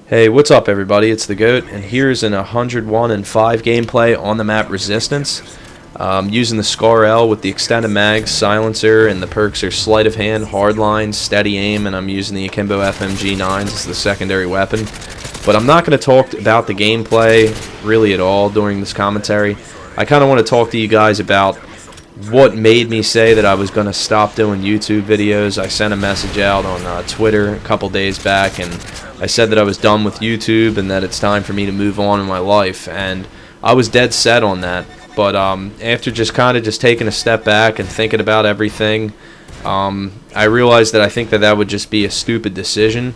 Hey, what's up everybody? It's the GOAT, and here's an 101-5 gameplay on the map Resistance. Using the Scar L with the extended mag, silencer, and the perks are Sleight of Hand, Hardline, Steady Aim, and I'm using the Akimbo FMG9s as the secondary weapon. But I'm not going to talk about the gameplay really at all during this commentary. I kind of want to talk to you guys about what made me say that I was going to stop doing YouTube videos. I sent a message out on Twitter a couple days back, and I said that I was done with YouTube and that it's time for me to move on in my life, and I was dead set on that. But after just taking a step back and thinking about everything, I realized that I think that would just be a stupid decision,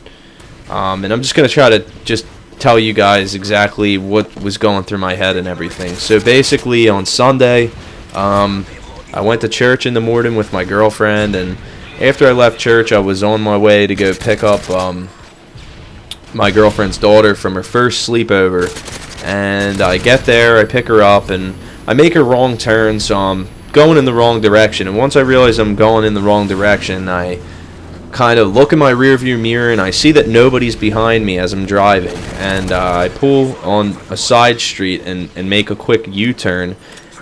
and I'm just going to try to just tell you guys exactly what was going through my head and everything. So basically on Sunday, I went to church in the morning with my girlfriend, and after I left church, I was on my way to go pick up my girlfriend's daughter from her first sleepover. And I get there, I pick her up, and I make a wrong turn, so I'm going in the wrong direction. And once I realize I'm going in the wrong direction, I kind of look in my rearview mirror, and I see that nobody's behind me as I'm driving. And I pull on a side street and make a quick U-turn.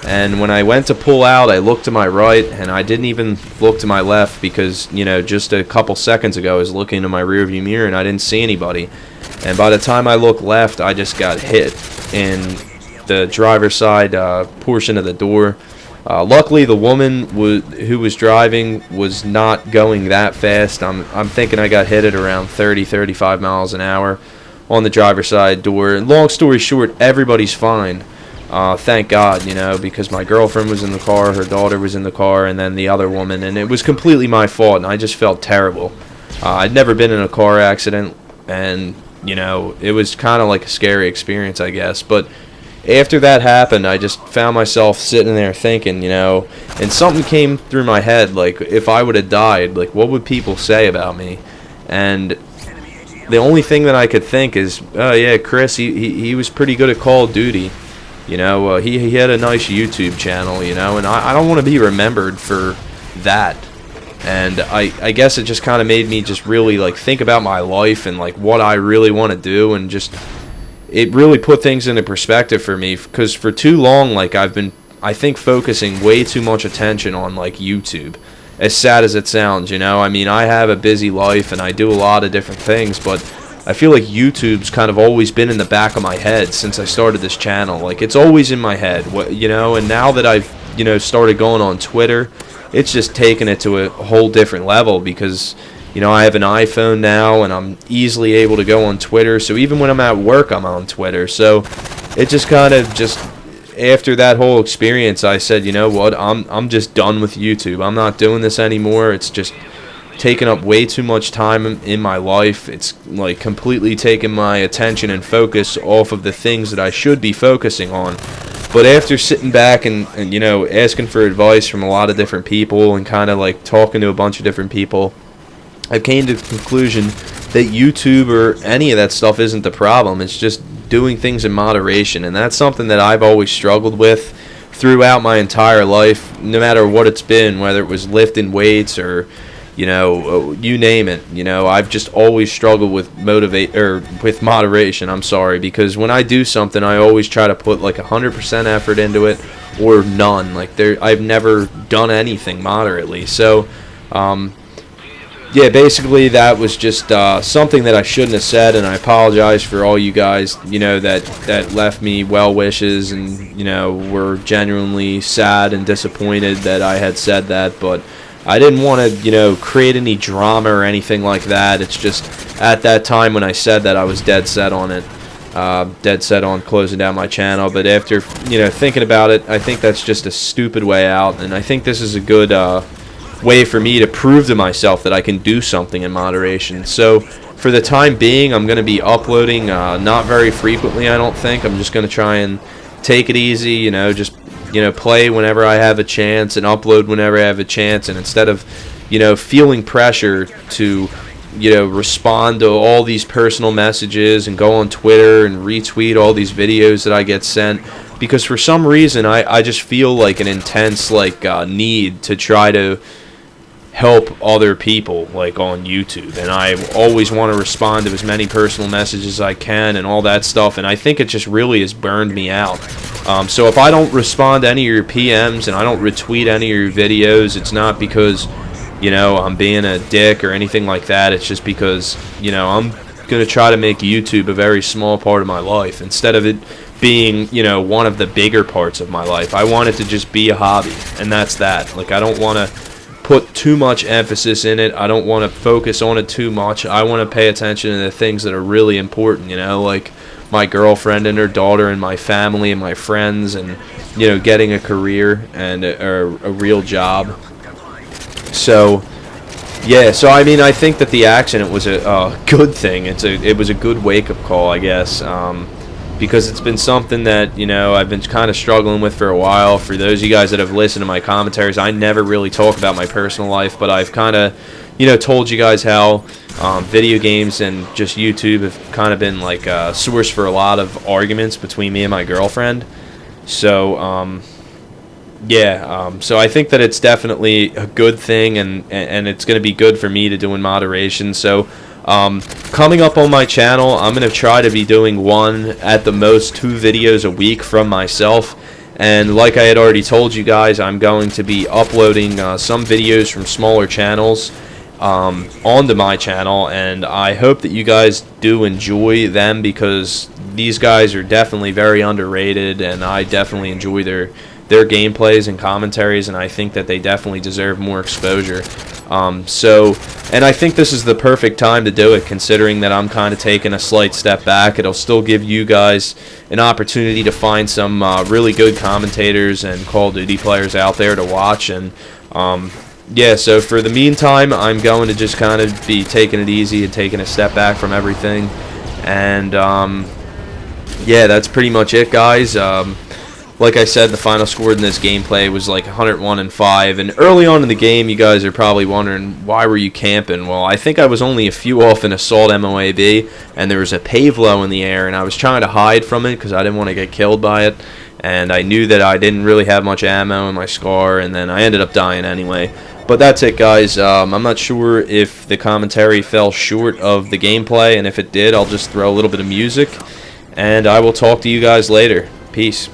And when I went to pull out, I looked to my right, and I didn't even look to my left because, you know, just a couple seconds ago I was looking in my rearview mirror and I didn't see anybody. And by the time I looked left, I just got hit in the driver's side portion of the door. Luckily, the woman who was driving was not going that fast. I'm thinking I got hit at around 35 miles an hour on the driver's side door. And long story short, everybody's fine. Thank God, you know, because my girlfriend was in the car, her daughter was in the car, and then the other woman, and it was completely my fault, and I just felt terrible. I'd never been in a car accident, and, you know, it was kind of like a scary experience, I guess, but after that happened, I just found myself sitting there thinking, you know, and something came through my head, like, if I would have died, like, what would people say about me? And the only thing that I could think is, oh yeah, Chris, he was pretty good at Call of Duty. You know, he had a nice YouTube channel, you know, and I don't want to be remembered for that. And I guess it just kind of made me just really, like, think about my life and, like, what I really want to do, and just, it really put things into perspective for me, because for too long, like, I've been, I think, focusing way too much attention on, like, YouTube. As sad as it sounds, you know, I mean, I have a busy life and I do a lot of different things, but I feel like YouTube's kind of always been in the back of my head since I started this channel. Like, it's always in my head, you know, and now that I've, you know, started going on Twitter, it's just taken it to a whole different level because, you know, I have an iPhone now and I'm easily able to go on Twitter. So even when I'm at work, I'm on Twitter. So it just kind of just, after that whole experience, I said, you know what, I'm just done with YouTube. I'm not doing this anymore. It's just taking up way too much time in my life. It's like completely taking my attention and focus off of the things that I should be focusing on. But after sitting back and you know, asking for advice from a lot of different people and kind of like talking to a bunch of different people, I came to the conclusion that YouTube or any of that stuff isn't the problem. It's just doing things in moderation, and that's something that I've always struggled with throughout my entire life, no matter what it's been, whether it was lifting weights or, you know, you name it. You know, I've just always struggled with moderation. I'm sorry, because when I do something, I always try to put like 100% effort into it, or none. Like I've never done anything moderately. So, yeah, basically that was just something that I shouldn't have said, and I apologize for all you guys, you know, that left me well wishes and, you know, were genuinely sad and disappointed that I had said that, but I didn't want to, you know, create any drama or anything like that. It's just at that time when I said that, I was dead set on it, dead set on closing down my channel. But after, you know, thinking about it, I think that's just a stupid way out, and I think this is a good way for me to prove to myself that I can do something in moderation. So for the time being, I'm going to be uploading not very frequently, I don't think. I'm just going to try and take it easy, you know, just, you know, play whenever I have a chance and upload whenever I have a chance. And instead of, you know, feeling pressure to, you know, respond to all these personal messages and go on Twitter and retweet all these videos that I get sent, because for some reason I just feel like an intense, like, need to try to help other people, like on YouTube, and I always want to respond to as many personal messages as I can and all that stuff, and I think it just really has burned me out. So if I don't respond to any of your PMs and I don't retweet any of your videos, it's not because, you know, I'm being a dick or anything like that. It's just because, you know, I'm going to try to make YouTube a very small part of my life instead of it being, you know, one of the bigger parts of my life. I want it to just be a hobby, and that's that. Like, I don't want to put too much emphasis in it. I don't want to focus on it too much. I want to pay attention to the things that are really important, you know, like my girlfriend and her daughter and my family and my friends, and, you know, getting a career and a real job. So yeah, so I mean, I think that the accident was a good thing. It was a good wake-up call, I guess, because it's been something that, you know, I've been kind of struggling with for a while. For those of you guys that have listened to my commentaries, I never really talk about my personal life, but I've kind of, you know, told you guys how video games and just YouTube have kind of been like a source for a lot of arguments between me and my girlfriend. So so I think that it's definitely a good thing, and it's going to be good for me to do in moderation. So coming up on my channel, I'm going to try to be doing one, at the most 2 videos a week from myself. And like I had already told you guys, I'm going to be uploading some videos from smaller channels onto my channel, and I hope that you guys do enjoy them, because these guys are definitely very underrated, and I definitely enjoy their gameplays and commentaries, and I think that they definitely deserve more exposure. And I think this is the perfect time to do it, considering that I'm kind of taking a slight step back. It'll still give you guys an opportunity to find some really good commentators and Call of Duty players out there to watch. And yeah, so for the meantime, I'm going to just kind of be taking it easy and taking a step back from everything. And yeah, that's pretty much it, guys. Like I said, the final score in this gameplay was like 101-5, and early on in the game, you guys are probably wondering, why were you camping? Well, I think I was only a few off an assault MOAB, and there was a Pavlo in the air, and I was trying to hide from it because I didn't want to get killed by it, and I knew that I didn't really have much ammo in my SCAR, and then I ended up dying anyway. But that's it, guys. I'm not sure if the commentary fell short of the gameplay, and if it did, I'll just throw a little bit of music, and I will talk to you guys later. Peace.